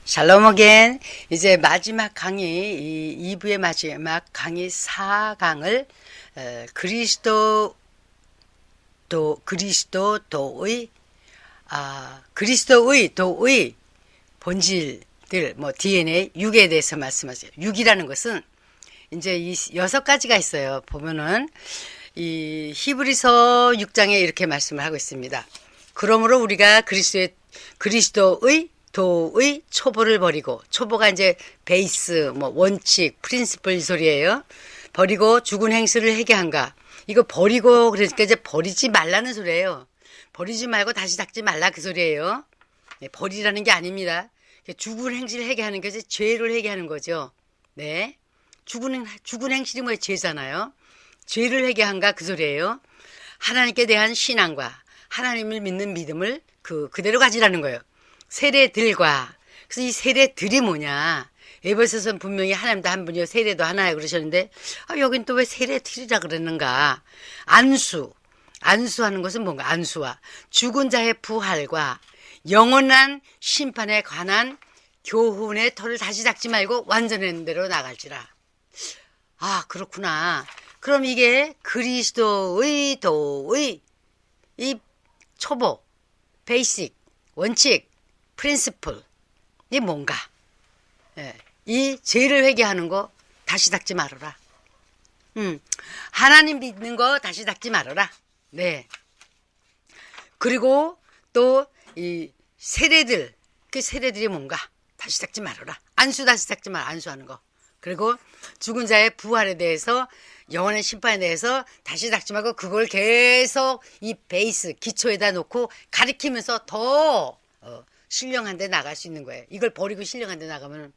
샬롬 어겐. 이제 마지막 강의, 이 2부의 마지막 강의 4강을 그리스도의 도의 본질들, 뭐 DNA, 육에 대해서 말씀하세요. 육이라는 것은 이제 이 6가지가 있어요. 보면은 이 히브리서 6장에 이렇게 말씀을 하고 있습니다. 그러므로 우리가 그리스도의 도의 초보를 버리고, 초보가 이제 베이스, 뭐 원칙, 프린시플 이 소리예요. 버리고 죽은 행실을 하게 한가. 이거 버리고 그러니까 이제 버리지 말라는 소리예요. 버리지 말고 다시 닦지 말라 그 소리예요. 네, 버리라는 게 아닙니다. 죽은 행실을 하게 하는 것이 죄를 하게 하는 거죠. 네. 죽은 행실이 뭐예요? 죄잖아요. 죄를 하게 한가 그 소리예요. 하나님께 대한 신앙과 하나님을 믿는 믿음을 그대로 가지라는 거예요. 세례들과. 그래서 이 세례들이 뭐냐. 에베소서는 분명히 하나님도 한 분이요 세례도 하나야 그러셨는데 여긴 또 왜 세례들이라 그러는가. 안수하는 것은 뭔가. 안수와 죽은 자의 부활과 영원한 심판에 관한 교훈의 털을 다시 닦지 말고 완전한 대로 나갈지라. 그렇구나. 그럼 이게 그리스도의 도의 이 초보, 베이식, 원칙, 프린시플 이 뭔가. 이 죄를 회개하는 거 다시 닦지 말아라. 하나님 믿는 거 다시 닦지 말아라. 네. 그리고 또 이 세례들, 그 세례들이 뭔가 다시 닦지 말아라. 안수 다시 닦지 마라. 안수하는 거. 그리고 죽은 자의 부활에 대해서, 영원한 심판에 대해서 다시 닦지 말고 그걸 계속 이 베이스 기초에다 놓고 가리키면서 더 신령한 데 나갈 수 있는 거예요. 이걸 버리고 신령한 데 나가면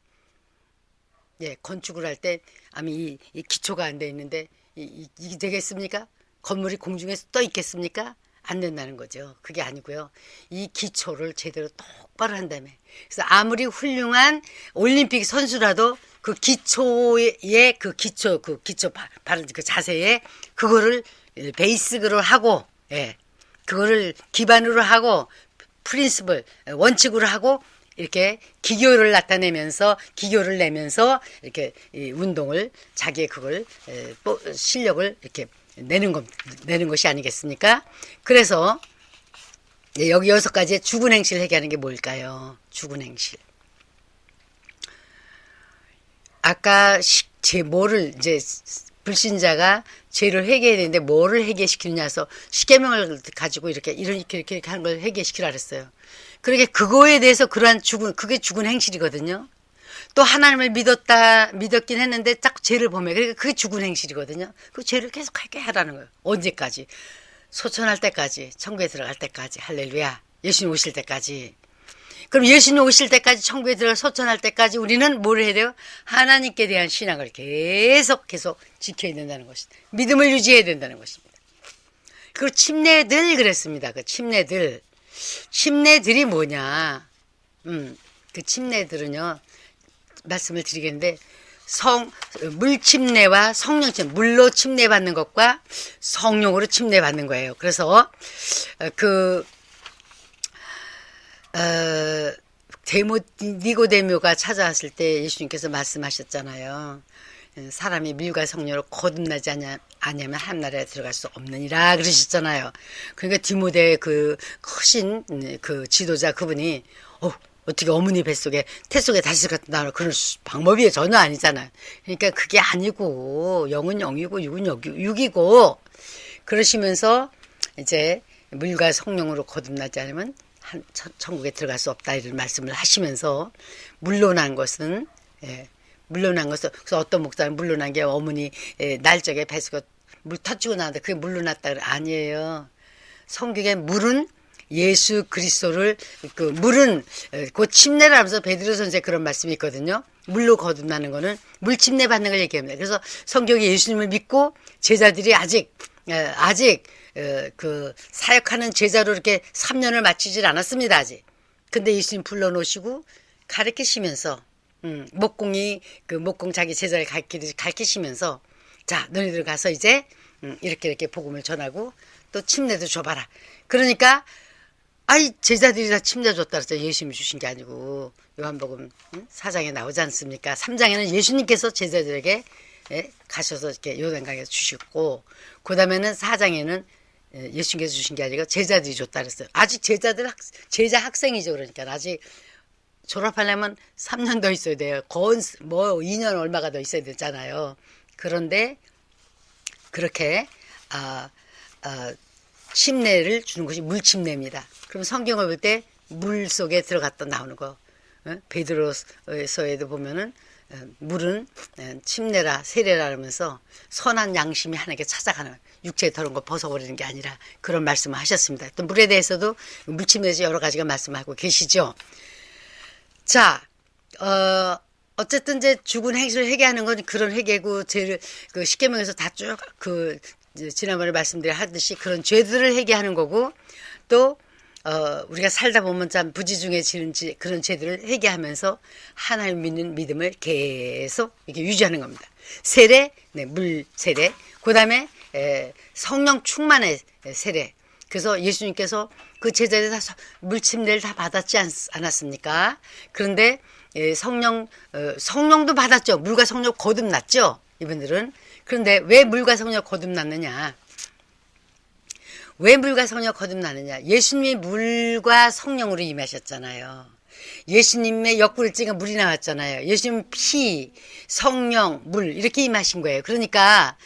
건축을 할 때 이 기초가 안 돼 있는데 이게 되겠습니까? 건물이 공중에 떠 있겠습니까? 안 된다는 거죠. 그게 아니고요. 이 기초를 제대로 똑바로 한다음에. 그래서 아무리 훌륭한 올림픽 선수라도 그 기초의 기초 바른 그 자세에 그거를 베이스로 하고, 그거를 기반으로 하고, 프린시플, 원칙으로 하고, 이렇게 기교를 나타내면서, 기교를 내면서, 이렇게 운동을, 자기의 그걸, 실력을 이렇게 내는 것이 아니겠습니까? 그래서, 여기 6가지의 죽은 행실을 해결하는 게 뭘까요? 죽은 행실. 아까 뭐를 이제 불신자가 죄를 회개해야 되는데 뭐를 회개시키느냐서 십계명을 가지고 이렇게 하는 걸 회개시키라 그랬어요. 그러게 그거에 대해서 그게 죽은 행실이거든요. 또 하나님을 믿었긴 했는데 자꾸 죄를 범해. 그러니까 그게 죽은 행실이거든요. 그 죄를 계속 하게 하라는 거예요. 언제까지? 소천할 때까지, 천국에 들어갈 때까지. 할렐루야. 예수님 오실 때까지. 그럼 예수님 오실 때까지, 천국에 들어가 소천할 때까지 우리는 뭘 해야 돼요? 하나님께 대한 신앙을 계속 지켜야 된다는 것입니다. 믿음을 유지해야 된다는 것입니다. 그 침례들 그랬습니다. 그 침례들이 뭐냐. 그 침례들은요, 말씀을 드리겠는데, 물침례와 성령침례, 물로 침례받는 것과 성령으로 침례받는 거예요. 그래서, 니고데모가 찾아왔을 때 예수님께서 말씀하셨잖아요. 사람이 물과 성령으로 거듭나지 않으면 하나님나라에 들어갈 수 없느니라 그러셨잖아요. 그러니까 디모데 그 크신 그 지도자 그분이 어떻게 어머니 태 속에 다시 나올 그런 방법이 전혀 아니잖아요. 그러니까 그게 아니고 영은 영이고 육은 육이고 그러시면서 이제 물과 성령으로 거듭나지 않으면 천국에 들어갈 수 없다 이런 말씀을 하시면서 물러난 것은 그래서 어떤 목사는 물러난 게 어머니 날적에 뱃속에 물 터지고 나는데 그게 물러났다 그래. 아니에요. 성경에 물은 예수 그리스도를 물은 곧 침례를 하면서 베드로 선생 그런 말씀이 있거든요. 물로 거듭나는 거는 물 침례 받는 걸 얘기합니다. 그래서 성경에 예수님을 믿고 제자들이 아직 사역하는 제자로 이렇게 3년을 마치질 않았습니다, 아직. 근데 예수님 불러놓으시고 가르치시면서, 목공 자기 제자를 가르치시면서, 자, 너희들 가서 이제, 이렇게 복음을 전하고, 또 침례도 줘봐라. 그러니까, 아이 제자들이 다 침례 줬다 그랬죠. 예수님이 주신 게 아니고 요한복음 4장에 나오지 않습니까? 3장에는 예수님께서 제자들에게 가셔서 이렇게 요단강에서 주셨고 그다음에는 4장에는 예수님께서 주신 게 아니고 제자들이 줬다 그랬어요. 아직 제자 학생이죠. 그러니까 아직 졸업하려면 3년 더 있어야 돼요. 거의 뭐 2년 얼마가 더 있어야 되잖아요. 그런데 그렇게 침례를 주는 것이 물침례입니다. 그럼 성경을 볼 때 물 속에 들어갔다 나오는 거. 베드로서에도 보면은 물은 침례라 세례라 하면서 선한 양심이 하나님께 찾아가는 육체에 더러운 거 벗어버리는 게 아니라 그런 말씀을 하셨습니다. 또 물에 대해서도 물침례에서 여러 가지가 말씀하고 계시죠. 자, 어쨌든 이제 죽은 행실을 회개하는 건 그런 회개고 죄를 그 십계명에서 다 쭉 지난번에 말씀드렸듯이 그런 죄들을 회개하는 거고 또 우리가 살다 보면 참 부지중에 지는 그런 죄들을 회개하면서 하나님 믿는 믿음을 계속 이렇게 유지하는 겁니다. 세례, 물 세례, 그 다음에 성령 충만의 세례. 그래서 예수님께서 그 제자들이 다 물침례를 다 받았지 않았습니까? 그런데 성령도 받았죠. 물과 성령 거듭났죠. 이분들은. 그런데 왜 물과 성령 거듭났느냐? 왜 물과 성령 거듭나느냐? 예수님이 물과 성령으로 임하셨잖아요. 예수님의 옆구리를 찍은 물이 나왔잖아요. 예수님 피, 성령, 물 이렇게 임하신 거예요. 그러니까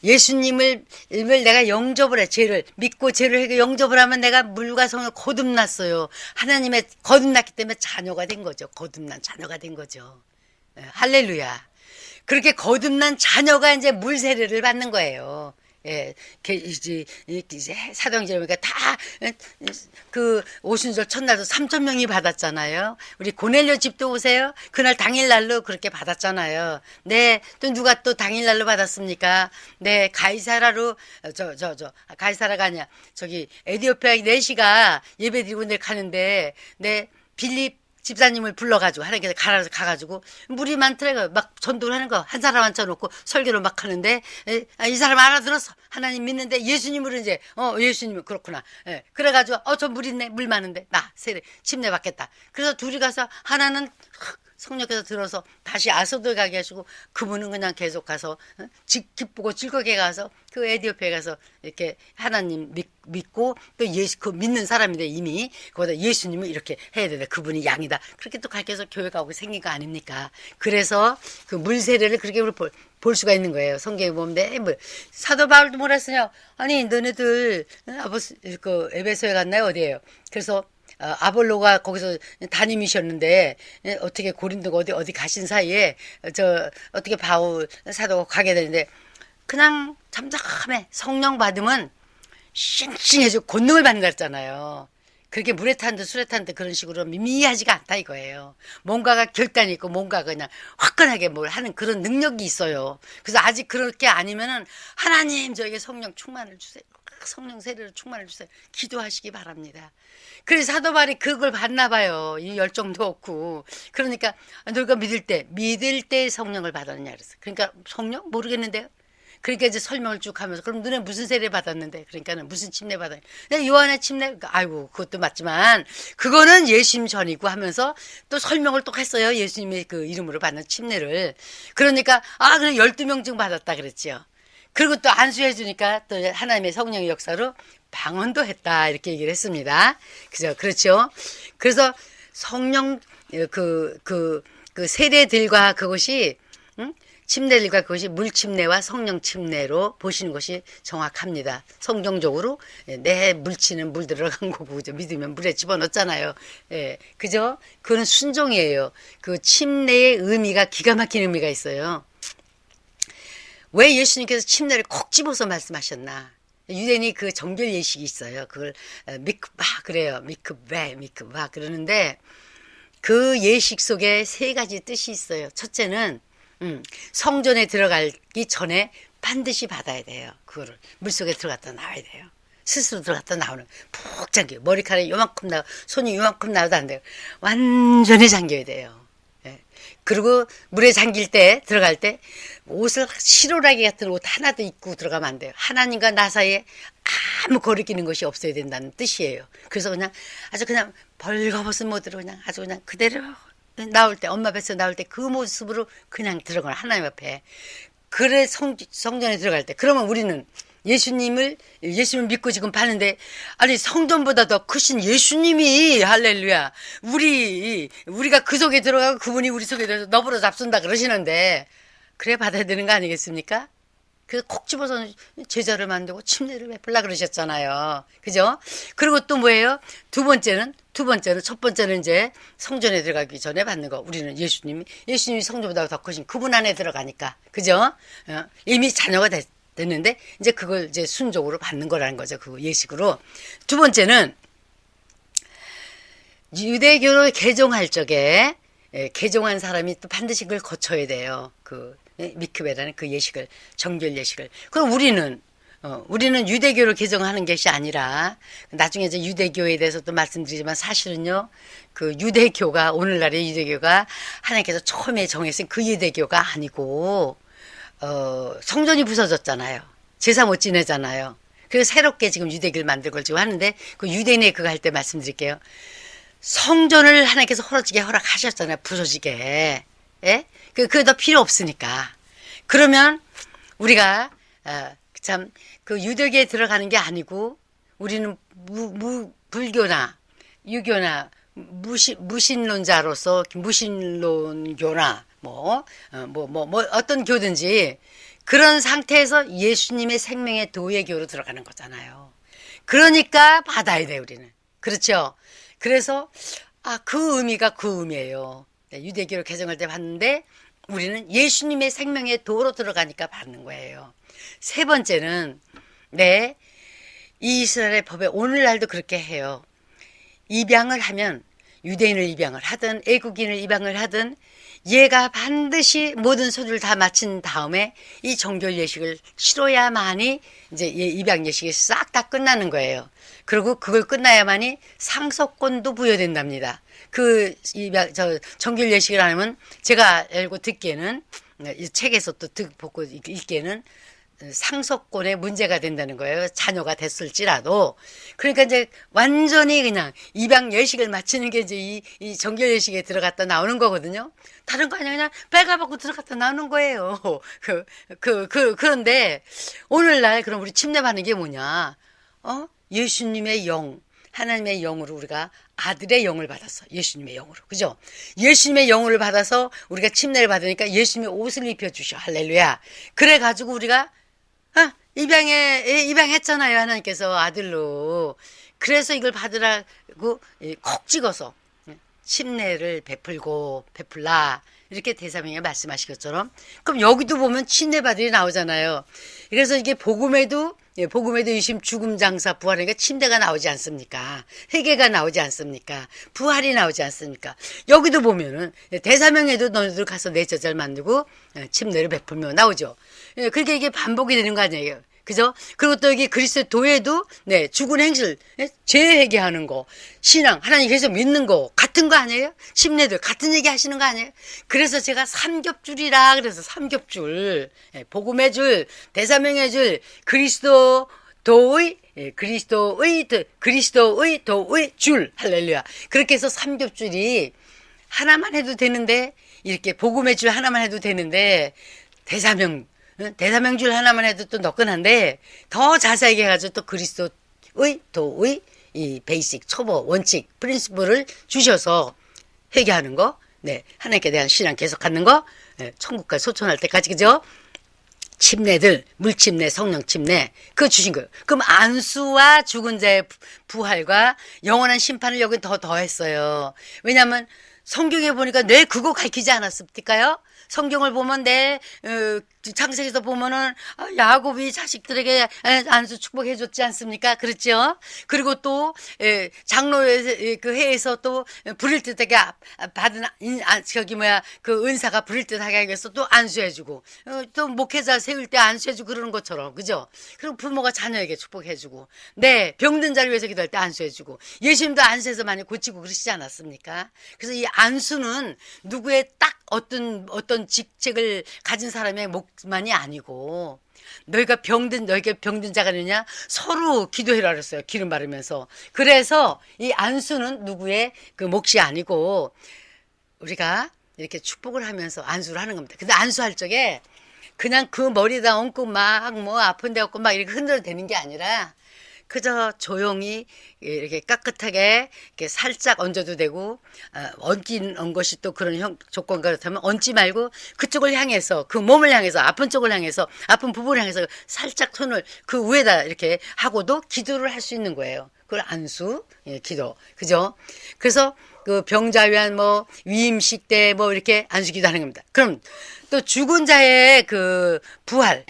예수님을 내가 영접을 해. 죄를 믿고 죄를 해서 영접을 하면 내가 물과 성령을 거듭났어요. 하나님의 거듭났기 때문에 자녀가 된 거죠. 거듭난 자녀가 된 거죠. 할렐루야. 그렇게 거듭난 자녀가 이제 물 세례를 받는 거예요. 예, 이제 사도행전 보니까 다 그 오순절 첫날도 3,000명이 받았잖아요. 우리 고넬료 집도 오세요. 그날 당일날로 그렇게 받았잖아요. 네, 또 누가 또 당일날로 받았습니까? 네, 가이사라로 가이사라가 아니야. 저기 에디오피아 내시가 예배드리고 내일 가는데 네, 빌립 집사님을 불러가지고 하나님께서 가가지고 물이 많더라고요. 막 전도를 하는 거 한 사람 앉혀놓고 설교를 막 하는데 이 사람 알아들었어. 하나님 믿는데 예수님으로 이제 예수님은 그렇구나. 그래가지고 저 물 있네. 물 많은데 나 세례 침례 받겠다. 그래서 둘이 가서 하나는 성령께서 들어서 다시 아소도에 가게 하시고 그분은 그냥 계속 가서 기쁘고 즐겁게 가서 그 에디오피아에 가서 이렇게 하나님 믿고 또 그 믿는 사람인데 이미 거기다 예수님을 이렇게 해야 된다. 그분이 양이다. 그렇게 또 가르쳐서 교회가 오고 생긴 거 아닙니까? 그래서 그 물세례를 그렇게 볼 수가 있는 거예요. 성경에 보면 사도 바울도 뭐라 했으냐? 아니 너네들 그 에베소에 갔나요? 어디예요? 그래서 아볼로가 거기서 담임이셨는데 어떻게 고린도가 어디 가신 사이에 어떻게 바울 사도가 가게 되는데 그냥 잠잠해. 성령 받으면 싱싱해지고 권능을 받는 거였잖아요. 그렇게 물에 탄 듯 술에 탄 듯 그런 식으로 미미하지가 않다 이거예요. 뭔가가 결단이 있고 뭔가 그냥 화끈하게 뭘 하는 그런 능력이 있어요. 그래서 아직 그렇게 아니면은 하나님 저에게 성령 충만을 주세요. 성령 세례를 충만을 주세요. 기도하시기 바랍니다. 그래서 사도 바울이 그걸 받나 봐요. 이 열정도 없고. 그러니까 너희가 믿을 때 성령을 받았느냐 그랬어. 그러니까 성령 모르겠는데요. 그러니까 이제 설명을 쭉 하면서 그럼 너네 무슨 세례 받았는데 그러니까는 무슨 침례 받았는데 요한의 침례 아이고 그것도 맞지만 그거는 예수님 전이고 하면서 또 설명을 또 했어요. 예수님의 그 이름으로 받는 침례를. 그러니까 그래 12명 중 받았다 그랬지요. 그리고 또 안수해 주니까 또 하나님의 성령의 역사로 방언도 했다 이렇게 얘기를 했습니다. 그렇죠. 그래서 성령 그 세례들과 그것이 침례들과 그것이 물침례와 성령 침례로 보시는 것이 정확합니다. 성경적으로 내 물치는 물 들어간 거고 그죠? 믿으면 물에 집어넣잖아요. 예, 그죠? 그건 순종이에요. 그 침례의 의미가 기가 막힌 의미가 있어요. 왜 예수님께서 침례를 콕 집어서 말씀하셨나? 유대인이 그 정결 예식이 있어요. 그걸 미크바 그래요. 미크바 그러는데 그 예식 속에 세 가지 뜻이 있어요. 첫째는 성전에 들어가기 전에 반드시 받아야 돼요. 그거를 물속에 들어갔다 나와야 돼요. 스스로 들어갔다 나오는 푹 잠겨 머리카락이 요만큼 나고 손이 요만큼 나와도 안 돼요. 완전히 잠겨야 돼요. 예. 그리고 물에 잠길 때 들어갈 때 옷을 실오라기 같은 옷 하나도 입고 들어가면 안 돼요. 하나님과 나 사이에 아무 거리끼는 것이 없어야 된다는 뜻이에요. 그래서 그냥 아주 그냥 벌거벗은 모드로 그냥 아주 그냥 그대로 나올 때 엄마 뱃에서 나올 때 그 모습으로 그냥 들어가요. 하나님 앞에. 그래 성전에 들어갈 때 그러면 우리는 예수님을 믿고 지금 봤는데 아니 성전보다 더 크신 예수님이 할렐루야 우리가 그 속에 들어가고 그분이 우리 속에 들어서 너부러 잡순다 그러시는데 그래 받아야 되는 거 아니겠습니까? 그래서 콕 집어서 제자를 만들고 침례를 베풀라 그러셨잖아요. 그죠? 그리고 또 뭐예요? 두 번째는 첫 번째는 이제 성전에 들어가기 전에 받는 거. 우리는 예수님이 성전보다 더 크신 그분 안에 들어가니까. 그죠? 이미 자녀가 됐는데 이제 그걸 이제 순종으로 받는 거라는 거죠. 그 예식으로. 두 번째는 유대교를 개종할 적에 개종한 사람이 또 반드시 그걸 거쳐야 돼요. 미크베라는 그 예식을, 정결 예식을. 그럼 우리는 유대교를 개종하는 것이 아니라, 나중에 이제 유대교에 대해서 또 말씀드리지만 사실은요, 그 유대교가, 오늘날의 유대교가 하나님께서 처음에 정했은 그 유대교가 아니고, 성전이 부서졌잖아요. 제사 못 지내잖아요. 그래서 새롭게 지금 유대교를 만들고 지금 하는데, 그 유대인의 그거 할 때 말씀드릴게요. 성전을 하나님께서 허락하셨잖아요. 부서지게. 예? 그게 더 필요 없으니까. 그러면 우리가 참 그 유대교에 들어가는 게 아니고 우리는 불교나 유교나 무신론자로서 무신론교나 어떤 교든지 그런 상태에서 예수님의 생명의 도의 교로 들어가는 거잖아요. 그러니까 받아야 돼 우리는. 그렇죠? 그래서 그 의미가 그 의미예요. 네, 유대교를 개정할 때 받는데 우리는 예수님의 생명의 도로 들어가니까 받는 거예요. 세 번째는 이 이스라엘의 법에 오늘날도 그렇게 해요. 입양을 하면 유대인을 입양을 하든 애국인을 입양을 하든 얘가 반드시 모든 소주를 다 마친 다음에 이 정결 예식을 치러야만이 이제 입양 예식이 싹 다 끝나는 거예요. 그리고 그걸 끝나야만이 상속권도 부여된답니다. 정결 예식을 하면 제가 알고 듣기에는 이 책에서 또 보고 읽기에는 상속권에 문제가 된다는 거예요. 자녀가 됐을지라도. 그러니까 이제 완전히 그냥 입양 예식을 마치는 게 이제 이 정결 예식에 들어갔다 나오는 거거든요. 다른 거 아니야. 그냥 빨가벗고 들어갔다 나오는 거예요. 그런데 오늘날 그럼 우리 침례받는 게 뭐냐? 예수님의 영, 하나님의 영으로 우리가 아들의 영을 받았어. 예수님의 영으로. 그죠? 예수님의 영을 받아서 우리가 침례를 받으니까 예수님의 옷을 입혀주셔. 할렐루야. 그래가지고 우리가 입양했잖아요. 하나님께서 아들로. 그래서 이걸 받으라고 콕 찍어서 침례를 베풀라. 이렇게 대사명에 말씀하신 것처럼. 그럼 여기도 보면 침례받으리 나오잖아요. 그래서 이게 복음에도 유심, 죽음, 장사, 부활이니까 침례가 나오지 않습니까? 회개가 나오지 않습니까? 부활이 나오지 않습니까? 여기도 보면은 대사명에도 너희들 가서 내 제자를 만들고 침례를 베풀며 나오죠. 그러니까 이게 반복이 되는 거 아니에요. 그죠? 그리고 또 여기 그리스도의 도에도 죽은 행실, 죄 회개하는 거, 신앙, 하나님 계속 믿는 거 같은 거 아니에요? 침례들 같은 얘기 하시는 거 아니에요? 그래서 제가 삼겹줄이라 그래서 삼겹줄, 복음의 줄, 대사명의 줄, 그리스도의 도의 줄, 할렐루야. 그렇게 해서 삼겹줄이 하나만 해도 되는데 이렇게 복음의 줄 하나만 해도 되는데 대사명줄 하나만 해도 또 너끈한데 더 자세하게 해가지고 또 그리스도의 도의 이 베이직 초보 원칙 프린시플을 주셔서 회개하는 거, 하나님께 대한 신앙 계속 갖는 거, 천국까지 소천할 때까지 그죠? 침례들 물침례 성령 침례 그거 주신 거예요. 그럼 안수와 죽은 자의 부활과 영원한 심판을 여기 더 더했어요. 왜냐하면 성경에 보니까 내 그거 가르치지 않았습니까요? 성경을 보면 창세기에서 보면은 야곱이 자식들에게 안수 축복해줬지 않습니까? 그렇죠? 그리고 또 장로의 그 회에서 또 부를 듯하게 받은 그 은사가 부를 듯하게 하기 위해서 또 안수해주고 또 목회자 세울 때 안수해주고 그러는 것처럼 그죠? 그리고 부모가 자녀에게 축복해주고 병든 자를 위해서 기도할 때 안수해주고 예수님도 안수해서 많이 고치고 그러시지 않았습니까? 그래서 이 안수는 누구의 딱 어떤 직책을 가진 사람의 목만이 아니고 너희가 병든 자가 있느냐 서로 기도해라 그랬어요. 기름 바르면서. 그래서 이 안수는 누구의 그 몫이 아니고 우리가 이렇게 축복을 하면서 안수를 하는 겁니다. 근데 안수할 적에 그냥 그 머리다 얹고 막 뭐 아픈 데 없고 막 이렇게 흔들어 대는 게 아니라 그저 조용히 이렇게 깍끗하게 이렇게 살짝 얹어도 되고 얹는 것이 또 그런 조건과 그렇다면 얹지 말고 그쪽을 향해서 그 몸을 향해서 아픈 쪽을 향해서 아픈 부분을 향해서 살짝 손을 그 위에다 이렇게 하고도 기도를 할 수 있는 거예요. 그걸 안수, 예, 기도, 그죠? 그래서 그 병자 위한 뭐 위임식 때 뭐 이렇게 안수 기도하는 겁니다. 그럼 또 죽은 자의 그 부활.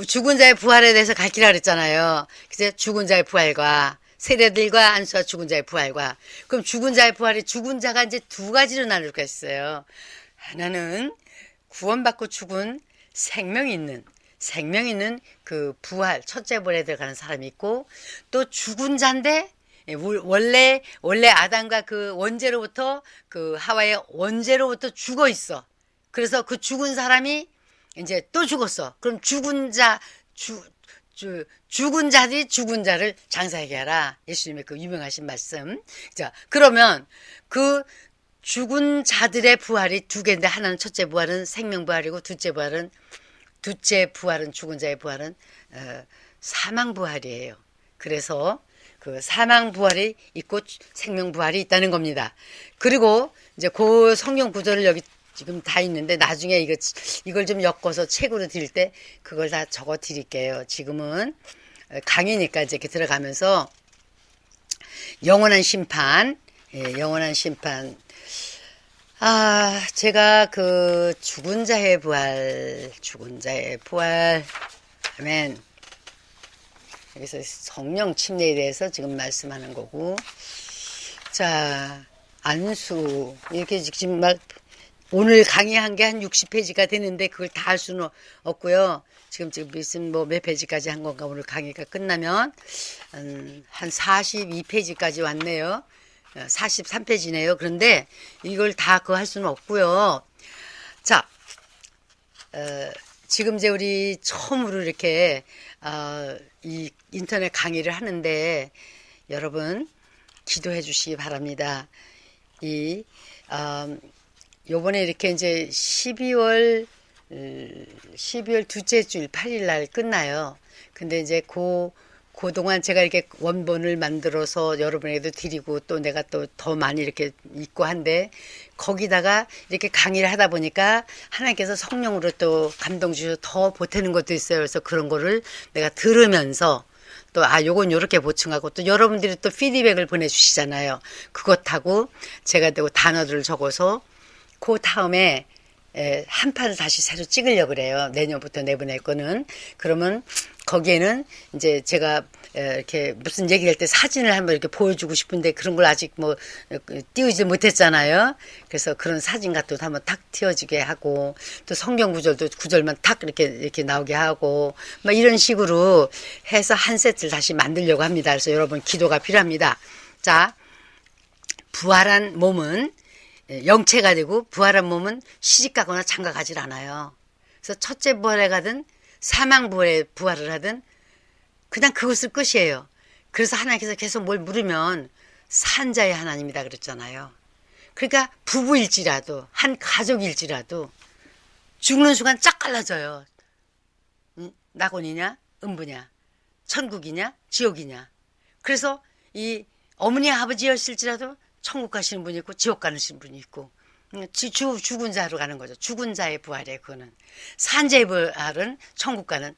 죽은 자의 부활에 대해서 가르치라 그랬잖아요. 그래서 죽은 자의 부활과 세례들과 안수와 죽은 자의 부활과 그럼 죽은 자의 부활이 죽은 자가 이제 두 가지로 나눌 수 있어요. 하나는 구원받고 죽은 생명 있는 그 부활 첫째 부활에 들어가는 사람이 있고 또 죽은 자인데 원래 아담과 그 원죄로부터 그 하와의 원죄로부터 죽어 있어. 그래서 그 죽은 사람이 이제 또 죽었어. 그럼 죽은 자들이 죽은 자를 장사하게 하라. 예수님의 그 유명하신 말씀. 자, 그러면 그 죽은 자들의 부활이 두 개인데 하나는 첫째 부활은 생명 부활이고 둘째 부활은 죽은 자의 부활은 사망 부활이에요. 그래서 그 사망 부활이 있고 생명 부활이 있다는 겁니다. 그리고 이제 그 성경 구절을 여기 지금 다 있는데 나중에 이걸 좀 엮어서 책으로 드릴 때 그걸 다 적어 드릴게요. 지금은 강의니까 이제 이렇게 들어가면서 영원한 심판, 예, 영원한 심판. 제가 그 죽은 자의 부활, 아멘. 여기서 성령 침례에 대해서 지금 말씀하는 거고, 자, 안수 이렇게 지금 오늘 강의한 게 한 60페이지가 되는데 그걸 다 할 수는 없고요. 지금 무슨 뭐 몇 페이지까지 한 건가 오늘 강의가 끝나면 한 42페이지까지 왔네요. 43페이지네요. 그런데 이걸 다 그거 할 수는 없고요. 자, 지금 이제 우리 처음으로 이렇게 이 인터넷 강의를 하는데 여러분 기도해 주시기 바랍니다. 요번에 이렇게 이제 12월 둘째 주일 8일 날 끝나요. 근데 이제 그동안 제가 이렇게 원본을 만들어서 여러분에게도 드리고 또 내가 또 더 많이 이렇게 읽고 한데 거기다가 이렇게 강의를 하다 보니까 하나님께서 성령으로 또 감동 주셔서 더 보태는 것도 있어요. 그래서 그런 거를 내가 들으면서 또 요건 요렇게 보충하고 또 여러분들이 또 피드백을 보내주시잖아요. 그것하고 제가 또 단어들을 적어서 그 다음에 한 판을 다시 새로 찍으려고 그래요. 내년부터 내보낼 거는. 그러면 거기에는 이제 제가 이렇게 무슨 얘기할 때 사진을 한번 이렇게 보여주고 싶은데 그런 걸 아직 뭐 띄우지 못했잖아요. 그래서 그런 사진 같은 것도 한번 탁 띄워지게 하고 또 성경 구절만 탁 이렇게 나오게 하고 막 이런 식으로 해서 한 세트를 다시 만들려고 합니다. 그래서 여러분 기도가 필요합니다. 자, 부활한 몸은 영체가 되고 부활한 몸은 시집가거나 장가가질 않아요. 그래서 첫째 부활에 가든 사망 부활에 부활을 하든 그냥 그것을 끝이에요. 그래서 하나님께서 계속 뭘 물으면 산자의 하나님이다 그랬잖아요. 그러니까 부부일지라도 한 가족일지라도 죽는 순간 쫙 갈라져요. 낙원이냐 음부냐 천국이냐 지옥이냐. 그래서 이 어머니 아버지였을지라도 천국 가시는 분이 있고 지옥 가시는 분이 있고 죽은 자로 가는 거죠. 죽은 자의 부활이에요. 그거는 산자의 부활은 천국 가는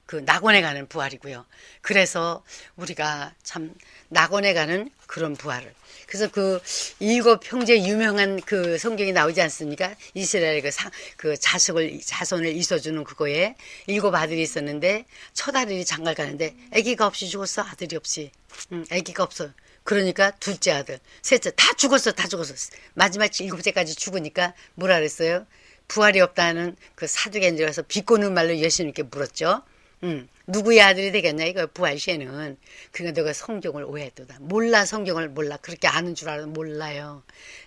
그 낙원에 가는 부활이고요. 그래서 우리가 참 낙원에 가는 그런 부활을. 그래서 그 일곱 형제 유명한 그 성경이 나오지 않습니까? 이스라엘의 그 자손을 있어주는 그거에 일곱 아들이 있었는데 첫 아들이 장가를 가는데 아기가 없이 죽었어. 아들이 없이. 아기가 없어. 그러니까 둘째 아들, 셋째 다 죽었어. 마지막 일곱째까지 죽으니까 뭐라 그랬어요? 부활이 없다는 그 사두개인들이 와서 비꼬는 말로 예수님께 물었죠. 누구의 아들이 되겠냐 이거 부활 시에는. 그러니까 너가 성경을 오해했도다. 몰라, 성경을 몰라. 그렇게 아는 줄 알아도 몰라요.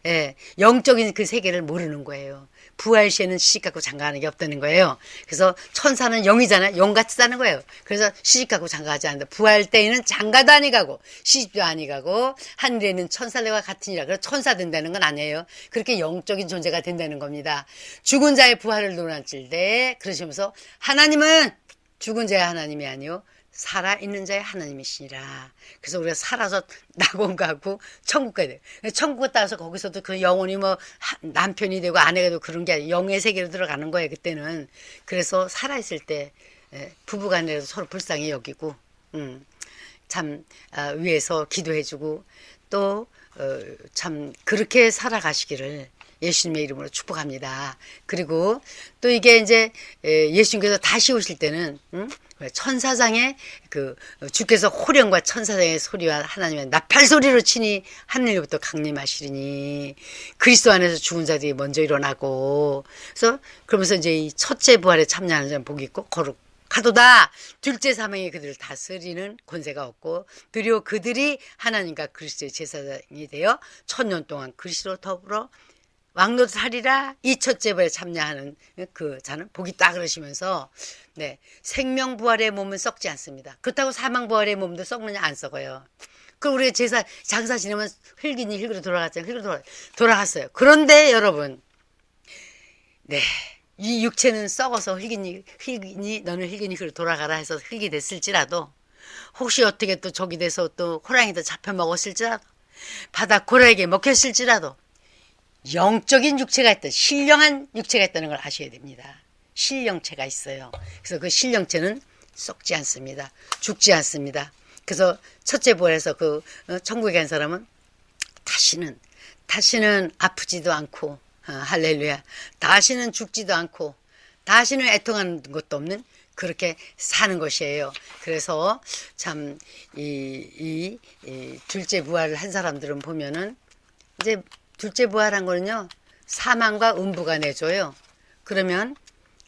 예, 영적인 그 세계를 모르는 거예요. 부활 시에는 시집 갖고 장가하는 게 없다는 거예요. 그래서 천사는 영이잖아요. 영같이 사는 거예요. 그래서 시집 갖고 장가하지 않는다. 부활 때에는 장가도 아니 가고 시집도 아니 가고 하늘에는 천사들과 같으니라. 그래서 천사 된다는 건 아니에요. 그렇게 영적인 존재가 된다는 겁니다. 죽은 자의 부활을 논할질 때 그러시면서 하나님은 죽은 자의 하나님이 아니요 살아있는 자의 하나님이시니라. 그래서 우리가 살아서 낙원 가고 천국 가야 돼요. 천국 따라서 거기서도 그 영혼이 뭐 남편이 되고 아내가 되고 그런 게 아니라 영의 세계로 들어가는 거예요. 그때는. 그래서 살아있을 때 부부간에도 서로 불쌍히 여기고 참 위에서 기도해주고 또 참 그렇게 살아가시기를 예수님의 이름으로 축복합니다. 그리고 또 이게 이제 예수님께서 다시 오실 때는 천사장의 그 주께서 호령과 천사장의 소리와 하나님의 나팔 소리로 친히 하늘로부터 강림하시리니 그리스도 안에서 죽은 자들이 먼저 일어나고 그래서 그러면서 이제 이 첫째 부활에 참여하는 자는 복이 있고 거룩하도다. 둘째 사명이 그들을 다스리는 권세가 없고 드디어 그들이 하나님과 그리스도의 제사장이 되어 1000년 동안 그리스도로 더불어 왕노릇 하리라. 이 첫째 부활에 참여하는 그 자는 복이 있다 그러시면서 네, 생명 부활의 몸은 썩지 않습니다. 그렇다고 사망 부활의 몸도 썩느냐? 안 썩어요. 그 우리가 제사 장사 지내면 흙이니 흙으로 돌아갔잖아요. 흙으로 돌아갔어요. 그런데 여러분, 네, 이 육체는 썩어서 흙이니 너는 흙이니 흙으로 돌아가라 해서 흙이 됐을지라도 혹시 어떻게 또 저기 돼서 또 호랑이도 잡혀 먹었을지라도 바다 고래에게 먹혔을지라도 영적인 육체가 있다. 신령한 육체가 있다는 걸 아셔야 됩니다. 신령체가 있어요. 그래서 그 신령체는 썩지 않습니다. 죽지 않습니다. 그래서 첫째 부활에서 그 천국에 간 사람은 다시는 아프지도 않고 할렐루야. 다시는 죽지도 않고 다시는 애통하는 것도 없는 그렇게 사는 것이에요. 그래서 참 이 둘째 부활을 한 사람들은 보면은 이제 둘째 부활한 거는요 사망과 음부가 내줘요. 그러면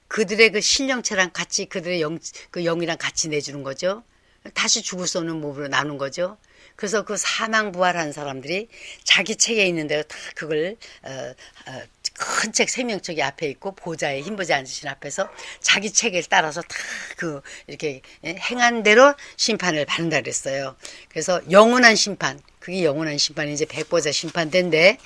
그들의 그 신령체랑 같이 그들의 그 영이랑 같이 내주는 거죠. 다시 죽을 수 없는 몸으로 나눈 거죠. 그래서 그 사망 부활한 사람들이 자기 책에 있는 대로 다 그걸 큰 책 생명책이 앞에 있고 보좌에 흰보좌에 앉으신 앞에서 자기 책에 따라서 다 그 이렇게 행한 대로 심판을 받는다 그랬어요. 그래서 영원한 심판, 그게 영원한 심판이 이제 백보자 심판대인데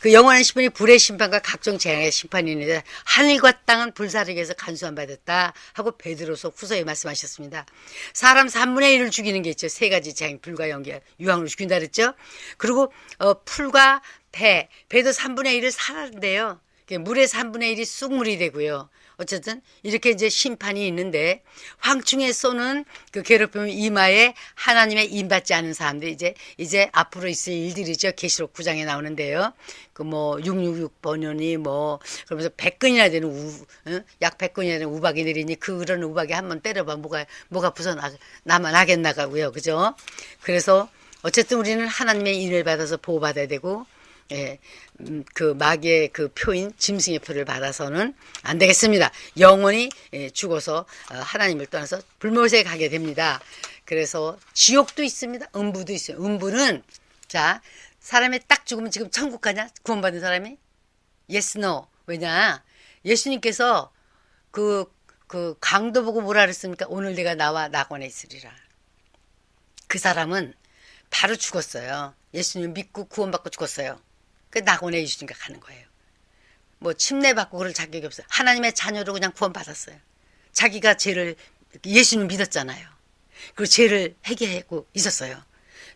그 영원한 심판이 불의 심판과 각종 재앙의 심판이 있는데 하늘과 땅은 불사르게 해서 간수함 받았다 하고 베드로서 후서에 말씀하셨습니다. 사람 3분의 1을 죽이는 게 있죠. 세 가지 재앙, 불과 연기, 유황으로 죽인다 그랬죠. 그리고 풀과 배도 3분의 1을 살았는데요. 물의 3분의 1이 쑥물이 되고요. 어쨌든 이렇게 이제 심판이 있는데 황충에 쏘는 그 괴롭힘 이마에 하나님의 임받지 않은 사람들이 이제 앞으로 있을 일들이죠. 계시록 9장에 나오는데요. 그 뭐 666번연이 뭐 그러면서 100근이나 되는 약 100근이나 되는 우박이 내리니 그런 우박이 한번 때려봐 뭐가 부서 나만 하겠나가고요. 그죠? 그래서 어쨌든 우리는 하나님의 인을 받아서 보호받아야 되고 예, 그 마귀의 그 표인 짐승의 표를 받아서는 안 되겠습니다. 영원히 죽어서 하나님을 떠나서 불못에 가게 됩니다. 그래서 지옥도 있습니다. 음부도 있어요. 음부는 자 사람이 딱 죽으면 지금 천국 가냐? 구원받은 사람이? Yes, no. 왜냐? 예수님께서 그 강도 보고 뭐라 그랬습니까? 오늘 내가 나와 낙원에 있으리라. 그 사람은 바로 죽었어요. 예수님 믿고 구원받고 죽었어요. 그 낙원에 예수님과 가는 거예요. 뭐 침례받고 그럴 자격이 없어요. 하나님의 자녀로 그냥 구원받았어요. 자기가 죄를 예수님 믿었잖아요. 그리고 죄를 회개하고 있었어요.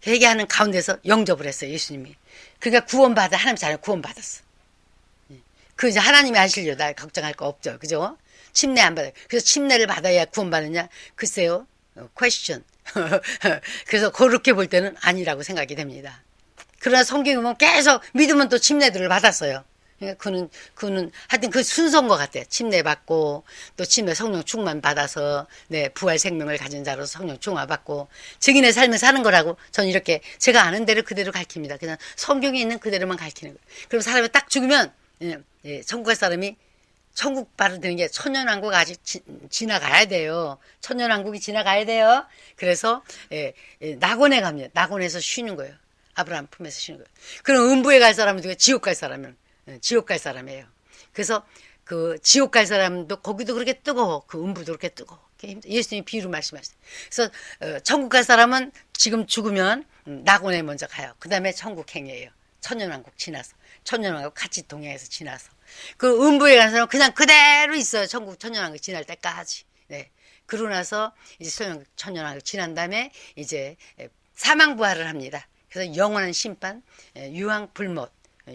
회개하는 가운데서 영접을 했어요. 예수님이. 그러니까 구원받아 하나님 자녀 구원받았어. 그 이제 하나님이 아실려 나 걱정할 거 없죠. 그죠? 침례 안 받아요. 그래서 침례를 받아야 구원받느냐? 글쎄요. question. 그래서 그렇게 볼 때는 아니라고 생각이 됩니다. 그러나 성경에 보면 계속 믿으면 또 침례들을 받았어요. 그러니까 그는 하여튼 그 순서인 것 같아요. 침례 받고 또 침례 성령 충만 받아서 네 부활 생명을 가진 자로서 성령 충만 받고 증인의 삶을 사는 거라고 저는 이렇게 제가 아는 대로 그대로 가르칩니다. 그냥 성경에 있는 그대로만 가르치는 거예요. 그럼 사람이 딱 죽으면 천국 갈 사람이 천국 바로 되는 게 천년왕국 아직 지나가야 돼요. 천년왕국이 지나가야 돼요. 그래서 낙원에 갑니다. 낙원에서 쉬는 거예요. 아브라함 품에서 쉬는 거예요. 그럼 음부에 갈 사람은 누가 지옥 갈 사람은 지옥 갈 사람이에요. 그래서 그 지옥 갈 사람도 거기도 그렇게 뜨거워. 그 음부도 그렇게 뜨거워. 예수님이 비유로 말씀하셨어요. 그래서 천국 갈 사람은 지금 죽으면 낙원에 먼저 가요. 그 다음에 천국 행해요. 천년왕국 지나서. 천년왕국 같이 동행해서 지나서. 그 음부에 가는 사람은 그냥 그대로 있어요. 천국 천년왕국 지날 때까지. 네. 그러고 나서 이제 천년왕국 지난 다음에 이제 사망부활을 합니다. 그래서 영원한 심판, 유황불못,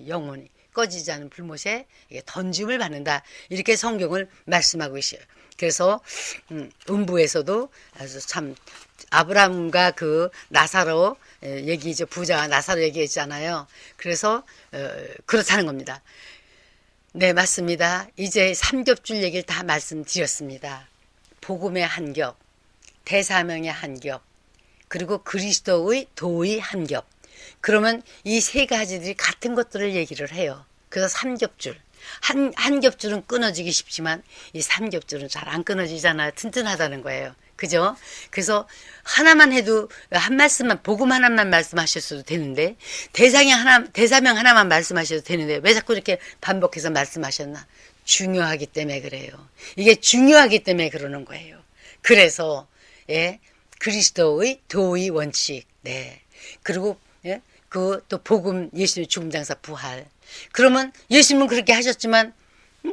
영원히 꺼지지 않은 불못에 던짐을 받는다. 이렇게 성경을 말씀하고 있어요. 그래서 음부에서도 아주 참 아브라함과 그 나사로 얘기죠. 부자와 나사로 얘기했잖아요. 그래서 그렇다는 겁니다. 네, 맞습니다. 이제 삼겹줄 얘기를 다 말씀드렸습니다. 복음의 한 겹, 대사명의 한 겹, 그리고 그리스도의 도의 한 겹. 그러면 이 세 가지들이 같은 것들을 얘기를 해요. 그래서 삼겹줄. 한 겹줄은 끊어지기 쉽지만 이 삼겹줄은 잘 안 끊어지잖아요. 튼튼하다는 거예요. 그죠? 그래서 하나만 해도 한 말씀만 복음 하나만 말씀하셨어도 되는데 대사명 하나만 말씀하셔도 되는데 왜 자꾸 이렇게 반복해서 말씀하셨나? 중요하기 때문에 그래요. 이게 중요하기 때문에 그러는 거예요. 그래서 그리스도의 도의 원칙. 네. 그리고 그 또 복음 예수님의 죽음 장사 부활. 그러면 예수님은 그렇게 하셨지만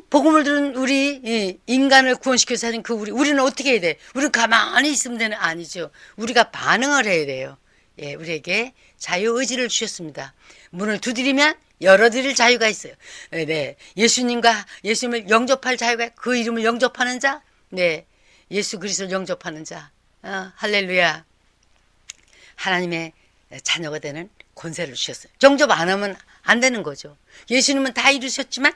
복음을 들은 우리 인간을 구원시켜서 하는 우리는 어떻게 해야 돼? 우리는 가만히 있으면 되는 아니죠. 우리가 반응을 해야 돼요. 예, 우리에게 자유의지를 주셨습니다. 문을 두드리면 열어드릴 자유가 있어요. 네, 예수님을 영접할 자유가, 그 이름을 영접하는 자, 네, 예수 그리스도를 영접하는 자, 할렐루야. 하나님의 자녀가 되는 권세를 주셨어요. 영접 안 하면 안 되는 거죠. 예수님은 다 이루셨지만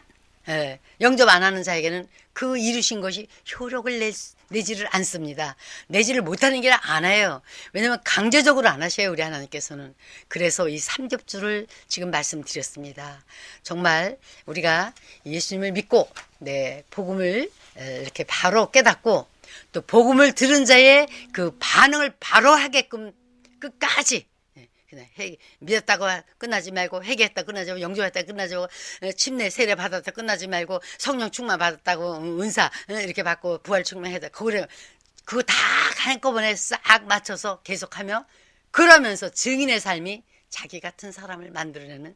영접 안 하는 자에게는 그 이루신 것이 효력을 내지를 않습니다. 내지를 못하는 게 안 해요. 왜냐하면 강제적으로 안 하셔요. 우리 하나님께서는. 그래서 이 삼겹줄을 지금 말씀드렸습니다. 정말 우리가 예수님을 믿고 복음을 이렇게 바로 깨닫고 또 복음을 들은 자의 그 반응을 바로 하게끔 끝까지 믿었다고 끝나지 말고, 회개했다 끝나지 말고, 영접했다 끝나지 말고, 침례 세례 받았다 끝나지 말고, 성령 충만 받았다고 은사 이렇게 받고 부활 충만했다. 그거 다 한꺼번에 싹 맞춰서 계속하며, 그러면서 증인의 삶이 자기 같은 사람을 만들어내는,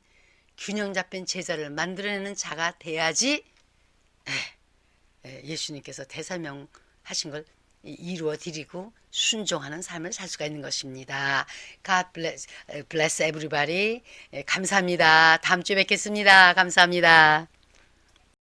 균형 잡힌 제자를 만들어내는 자가 돼야지 예수님께서 대사명하신 걸 이루어 드리고 순종하는 삶을 살 수가 있는 것입니다. God bless everybody. 감사합니다. 다음 주에 뵙겠습니다. 감사합니다.